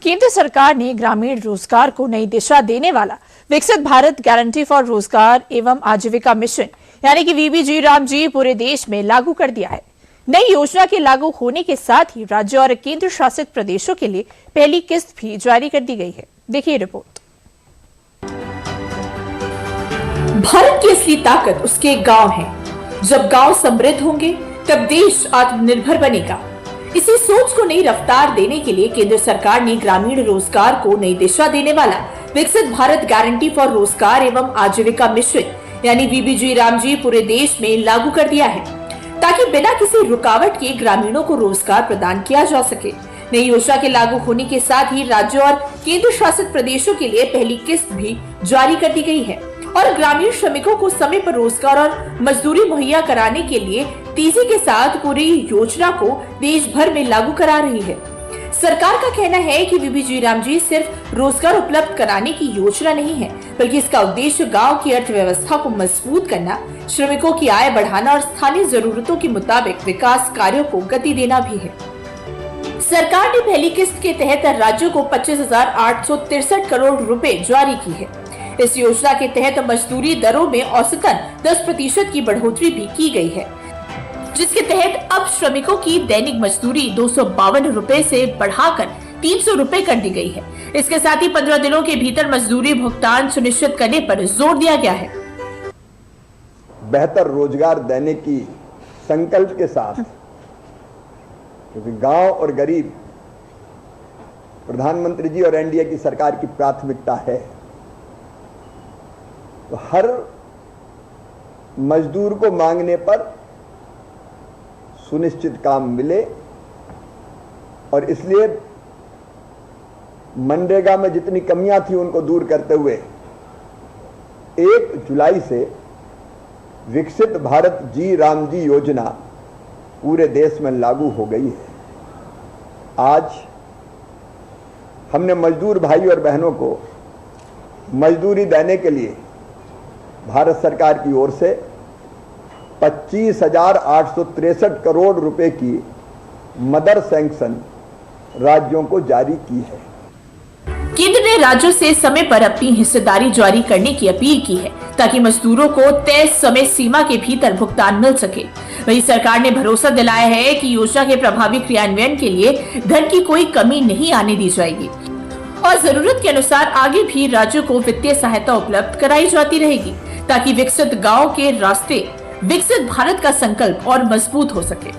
केंद्र सरकार ने ग्रामीण रोजगार को नई दिशा देने वाला विकसित भारत गारंटी फॉर रोजगार एवं आजीविका मिशन यानी कि वीबीजी रामजी पूरे देश में लागू कर दिया है। नई योजना के लागू होने के साथ ही राज्य और केंद्र शासित प्रदेशों के लिए पहली किस्त भी जारी कर दी गई है। देखिए रिपोर्ट। भारत की असली ताकत उसके गांव है। जब गांव समृद्ध होंगे तब देश आत्मनिर्भर बनेगा। इसी सोच को नई रफ्तार देने के लिए केंद्र सरकार ने ग्रामीण रोजगार को नई दिशा देने वाला विकसित भारत गारंटी फॉर रोजगार एवं आजीविका मिशन यानी वीबीजी रामजी पूरे देश में लागू कर दिया है, ताकि बिना किसी रुकावट के ग्रामीणों को रोजगार प्रदान किया जा सके। नई योजना के लागू होने के साथ ही राज्य और केंद्र शासित प्रदेशों के लिए पहली किस्त भी जारी कर दी गई है और ग्रामीण श्रमिकों को समय पर रोजगार और मजदूरी मुहैया कराने के लिए तेजी के साथ पूरी योजना को देश भर में लागू करा रही है। सरकार का कहना है कि वीबीजी रामजी सिर्फ रोजगार उपलब्ध कराने की योजना नहीं है, बल्कि इसका उद्देश्य गांव की अर्थव्यवस्था को मजबूत करना, श्रमिकोों की आय बढ़ाना और स्थानीय जरूरतों के मुताबिक विकास कार्यों को गति देना भी है। सरकार ने पहली किस्त के तहत राज्यों को 25,863 करोड़ रुपए जारी की है। इस योजना के तहत मजदूरी दरों में औसतन 10% की बढ़ोतरी भी की गई है, जिसके तहत अब श्रमिकों की दैनिक मजदूरी 252 रुपए से बढ़ाकर 300 रुपए कर दी गई है। इसके साथ ही 15 दिनों के भीतर मजदूरी भुगतान सुनिश्चित करने पर जोर दिया गया है। बेहतर रोजगार देने की संकल्प के साथ, क्योंकि गांव और गरीब प्रधानमंत्री जी और एनडीए की सरकार की प्राथमिकता है, तो हर मजदूर को मांगने पर सुनिश्चित काम मिले और इसलिए मनरेगा में जितनी कमियां थी उनको दूर करते हुए 1 जुलाई से विकसित भारत जी रामजी योजना पूरे देश में लागू हो गई है। आज हमने मजदूर भाई और बहनों को मजदूरी देने के लिए भारत सरकार की ओर से 25,863 करोड़ रुपए की मदर सैंक्शन राज्यों को जारी की है। केंद्र ने राज्यों से समय पर अपनी हिस्सेदारी जारी करने की अपील की है, ताकि मजदूरों को तय समय सीमा के भीतर भुगतान मिल सके। वहीं सरकार ने भरोसा दिलाया है कि योजना के प्रभावी क्रियान्वयन के लिए धन की कोई कमी नहीं आने दी जाएगी और जरूरत के अनुसार आगे भी राज्यों को वित्तीय सहायता उपलब्ध कराई जाती रहेगी, ताकि विकसित गांव के रास्ते विकसित भारत का संकल्प और मजबूत हो सके।